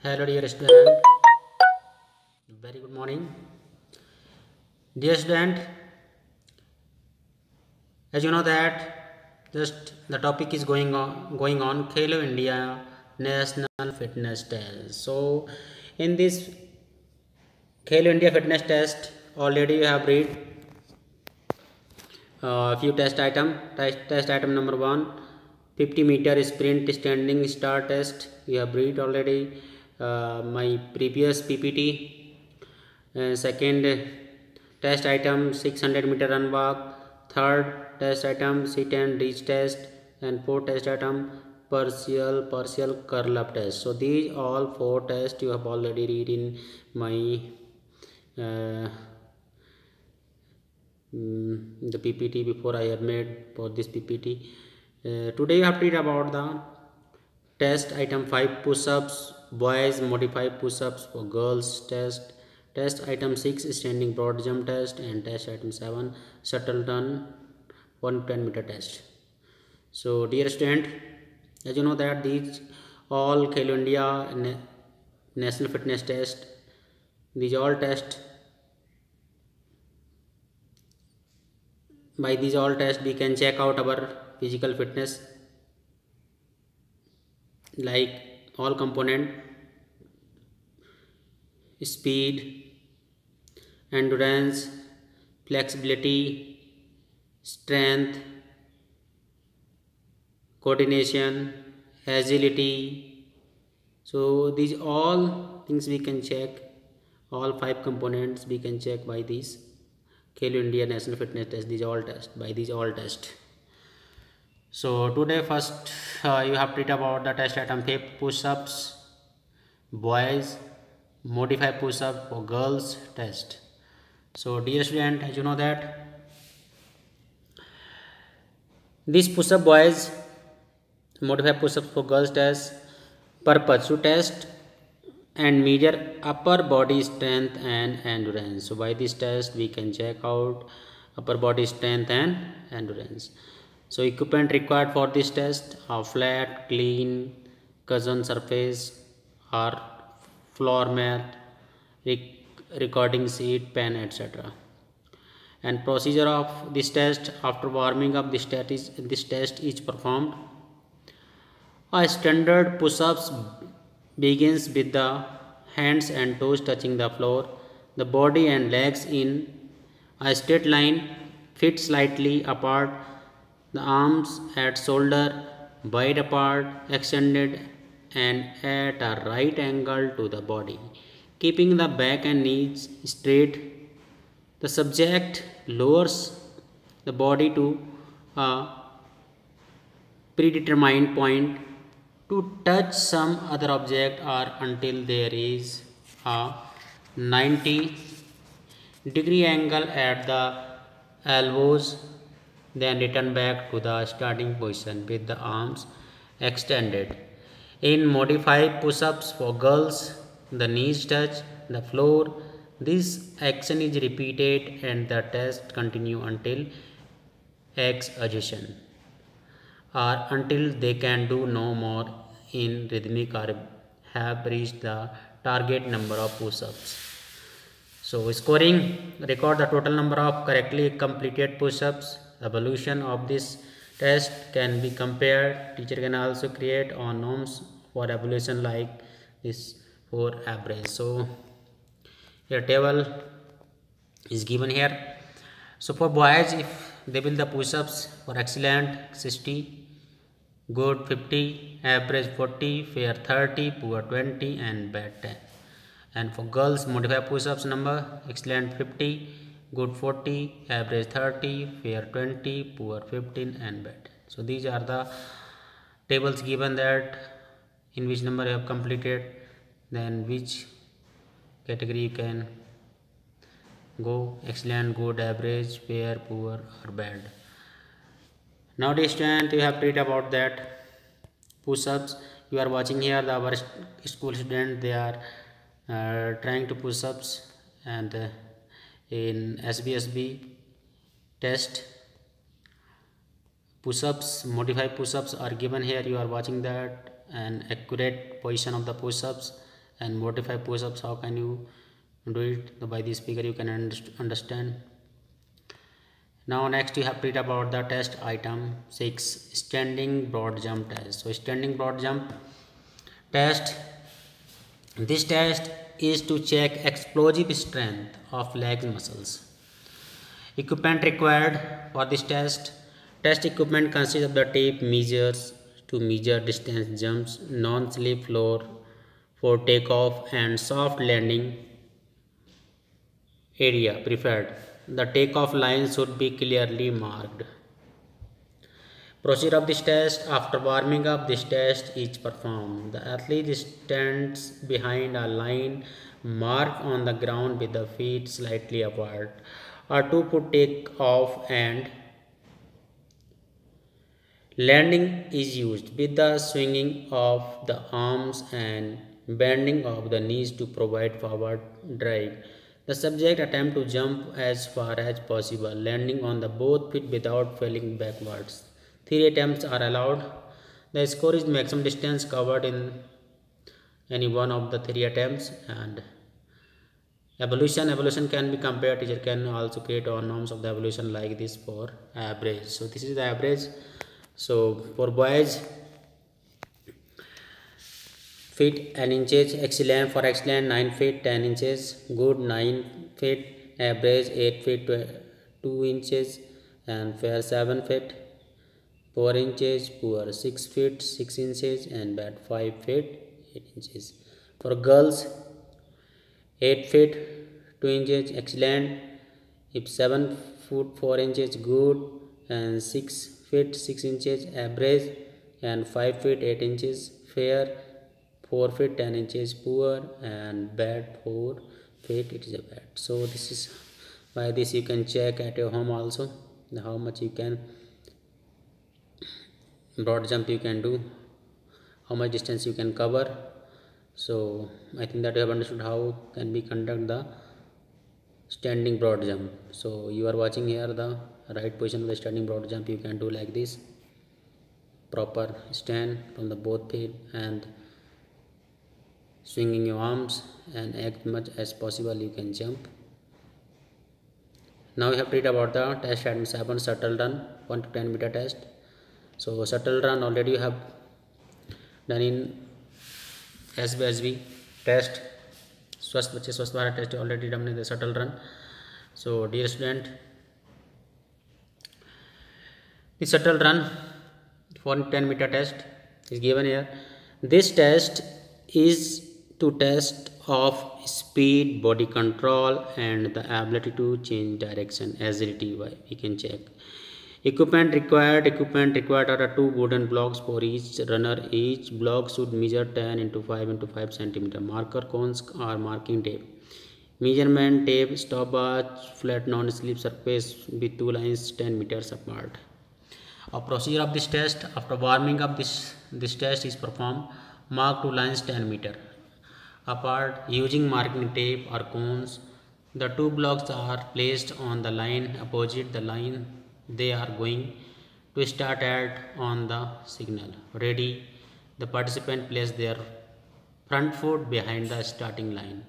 Hello dear student, very good morning. Dear student, as you know that just the topic is going on Khelo India National Fitness Test. So in this Khelo India Fitness Test already you have read a few test item. Test item number 1, 50-meter sprint standing start test. You have read already my previous PPT. Second test item 600-meter run walk. Third test item sit and reach test. And fourth test item partial curl up test. So these all four tests you have already read in my uh, the PPT before I have made for this PPT. Today you have to read about the test item 5, push-ups boys, modify push-ups for girls test. Test item 6, standing broad jump test. And test item 7, shuttle run 110-meter test. So dear student, as you know that these all Khelo India National Fitness Test, these all tests, by these all tests we can check out our physical fitness, like all component: speed, endurance, flexibility, strength, coordination, agility. So these all things we can check, all 5 components we can check by these Khelo India National Fitness Test, these all tests, by these all tests. So today first you have to read about the test item 5, push-ups boys, modify push-up for girls test. So dear student, as you know that this push-up boys, modify push-ups for girls test purpose to test and measure upper body strength and endurance. So by this test we can check out upper body strength and endurance. So equipment required for this test are flat, clean, cushion surface or floor mat, recording sheet, pen, etc. And procedure of this test: after warming up this test is performed. A standard push-ups begins with the hands and toes touching the floor, the body and legs in a straight line, feet slightly apart, the arms at shoulder, wide apart, extended and at a right angle to the body, keeping the back and knees straight. The subject lowers the body to a predetermined point to touch some other object or until there is a 90-degree angle at the elbows, then return back to the starting position with the arms extended. In modified push-ups for girls, the knees touch the floor. This action is repeated and the test continue until exhaustion, or until they can do no more in rhythmic or have reached the target number of push-ups. So scoring: record the total number of correctly completed push-ups. Evaluation of this test can be compared. Teacher can also create on norms for evaluation like this for average. So your table is given here. So for boys, if they will the push-ups: for excellent 60, good 50, average 40, fair 30, poor 20 and bad 10. And for girls, modify push-ups number: excellent 50, good 40, average 30, fair 20, poor 15 and bad 10. So these are the tables given, that in which number you have completed, then which category you can go: excellent, good, average, fair, poor or bad. Now dear student, you have to read about that push-ups. You are watching here the our school student, they are trying to push-ups, and in SBSB test push-ups, modified push-ups are given here. You are watching that, an accurate position of the push-ups And modify push-ups, how can you do it? By this figure you can understand. Now next you have to read about the test item 6, standing broad jump test. So standing broad jump test, this test is to check explosive strength of legs muscles. Equipment required for this test. Test equipment consists of the tape measures to measure distance jumps, non-slip floor for takeoff, and soft landing area preferred. The takeoff line should be clearly marked. Procedure of this test: after warming up, this test is performed. The athlete stands behind a line marked on the ground with the feet slightly apart. A 2-foot takeoff and landing is used with the swinging of the arms and bending of the knees to provide forward drive. The subject attempts to jump as far as possible, landing on the both feet without falling backwards. 3 attempts are allowed. The score is maximum distance covered in any one of the 3 attempts. And evolution can be compared. Teacher can also create norms of the evolution like this for average. So this is the average. So for boys, feet and inches, excellent. For excellent, 9 feet 10 inches, good 9 feet, average 8 feet 2 inches, and fair 7 feet 4 inches, poor 6 feet 6 inches, and bad 5 feet 8 inches. For girls, 8 feet 2 inches, excellent. If 7 foot 4 inches, good, and 6 feet 6 inches, average, and 5 feet 8 inches, fair. 4 feet 10 inches, poor, and bad 4 feet, it is a bad. So this is, by this you can check at your home also how much you can broad jump you can do, how much distance you can cover. So I think that you have understood how can we conduct the standing broad jump. So you are watching here the right position of the standing broad jump. You can do like this, proper stand from the both feet and swinging your arms, and as much as possible you can jump. Now we have to read about the test item 7, shuttle run, 1 to 10 meter test. So shuttle run already you have done in SBSB test, Swasth Bachche Swasth Bharat test already done in the shuttle run. So dear student, the shuttle run 1 to 10 meter test is given here. This test is to test of speed, body control, and the ability to change direction, agility. We can check. Equipment required are 2 wooden blocks for each runner. Each block should measure 10 into 5 into 5 centimeter. Marker cones or marking tape. Measurement tape, stopwatch, flat non-slip surface with 2 lines 10 meters apart. A procedure of this test: after warming up, this test is performed. Mark 2 lines 10 meter apart using marking tape or cones. The 2 blocks are placed on the line opposite the line they are going to start at on the signal. Ready, the participant place their front foot behind the starting line.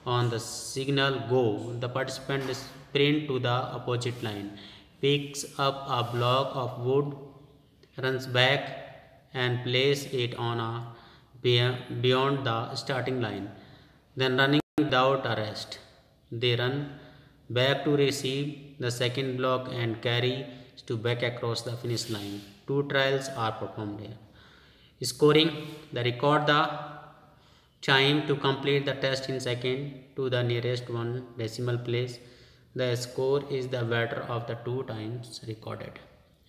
On the signal go, the participant sprint to the opposite line, picks up a block of wood, runs back and place it on a beyond the starting line, then running without a rest. They run back to receive the second block and carry to back across the finish line. 2 trials are performed here. Scoring: they record the time to complete the test in second to the nearest 1 decimal place. The score is the better of the 2 times recorded.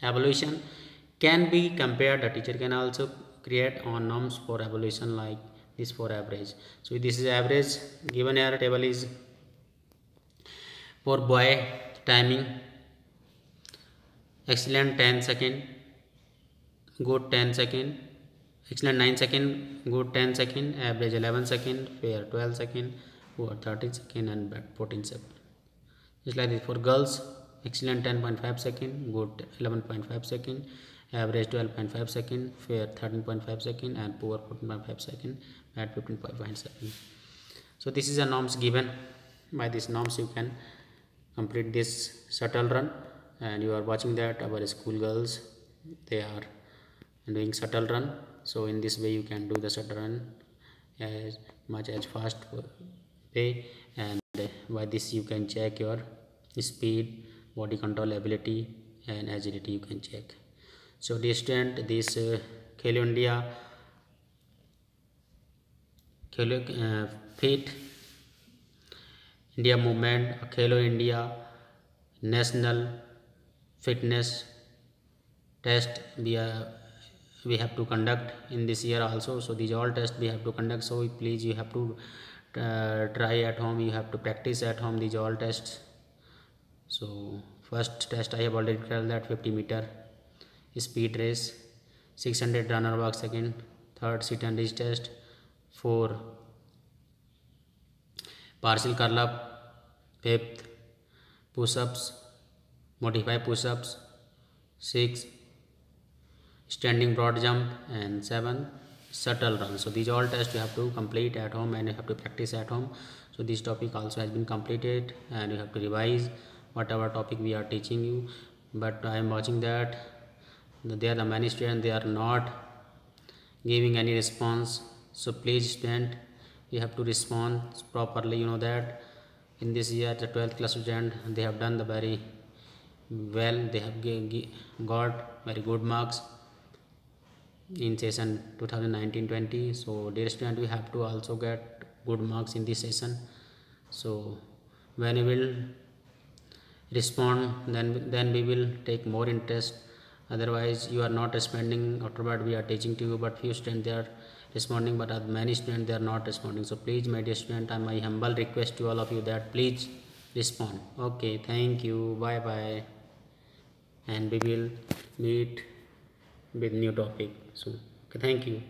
Evaluation can be compared. The teacher can also create on norms for evaluation like this for average. So this is average. Given here table is for boy timing: excellent 10 second, good 10 second, excellent 9 second, good 10 second, average 11 second, fair 12 second, poor 13 second, and bad 14 second. Just like this for girls: excellent 10.5 second, good 11.5 second, average 12.5 second, fair 13.5 second, and poor 14.5 second. at 15.7. So this is a norms given. By these norms you can complete this shuttle run, and you are watching that our school girls, they are doing shuttle run. So in this way you can do the shuttle run as much as fast way, and by this you can check your speed, body control ability, and agility you can check. So dear student, this Khelo India Khelo Fit India movement, Khelo India national fitness test we have to conduct in this year also. So these all tests we have to conduct, so please you have to try at home, you have to practice at home these all tests. So first test I have already told that 50-meter speed race, 600 runner walk second, third sit and reach test, 4 partial curl up, fifth push-ups, modify push-ups, 6 standing broad jump, and 7 shuttle run. So these all tests you have to complete at home and you have to practice at home. So this topic also has been completed and you have to revise whatever topic we are teaching you. But I am watching that there are many students, they are not giving any response. So please student, you have to respond properly. You know that in this year the 12th class student, they have done the very well, they have got very good marks in session 2019-20. So dear student, we have to also get good marks in this session. So when you will respond, then we will take more interest. Otherwise you are not responding after what we are teaching to you, but few students they are responding, but many students they are not responding. So please my dear student, my humble request to all of you that please respond. Okay, thank you, bye bye, and we will meet with new topic soon. Okay, thank you.